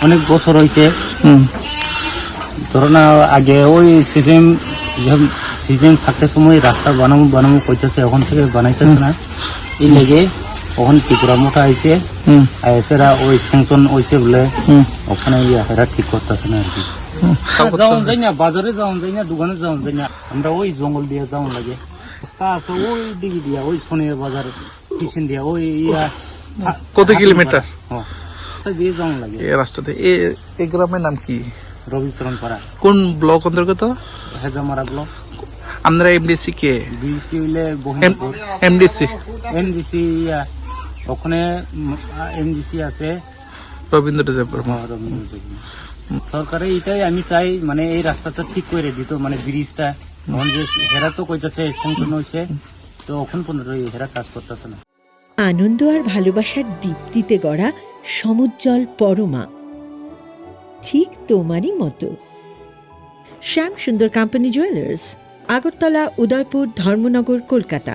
অনেক বছর হয়েছে। ধরো না আগে ওই সিপিএম থাকতে সময় রাস্তা বানাবো কইতেছে, এখন থেকে বানাইতেছে না। এই লেগে ওখান ত্রিপুরা মোটা আইছে, এসেরা ওই স্যাংশন হয়েছে বলে ওখানে এরা ঠিক করতেছে না আর কি। যাওয়া যায় না, বাজারে যাওয়া যায় না, দোকানে যাওয়া যায় না, আমরা ওই জঙ্গল দিয়ে যাওয়া লাগে। রাস্তা আছে ওই দিকে দিয়া, ওই সোনিয়া বাজার পিছন দিয়া, ওই কত কিলোমিটার দিয়ে যাওয়া লাগে এই রাস্তাতে। এই গ্রামের নাম কি? রবিচরণ পাড়া। কোন ব্লক অন্তর্গত? হেজামারা ব্লক। আমরা এমডিসি কে? বিসি হইলে বহিনপুর। এমডিসি এমডিসি ওখানে এমডিসি আছে রবীন্দ্র দেববর্মা। সরকারে এটাই আমি চাই, মানে এই রাস্তাটা ঠিক করে দিত, মানে ব্রিজটা। এখন যে হেরা তো কইতাছে স্যাংশন হয়েছে, তো ওখান পর্যন্ত হেরা কাজ করতেছে না। আনন্দ আর ভালোবাসার দীপ্তিতে গড়া সমুজ্জ্বল পরমা, ঠিক তোমারই মতো। শ্যাম সুন্দর কোম্পানি জুয়েলার্স, আগরতলা, উদয়পুর, ধর্মনগর, কলকাতা।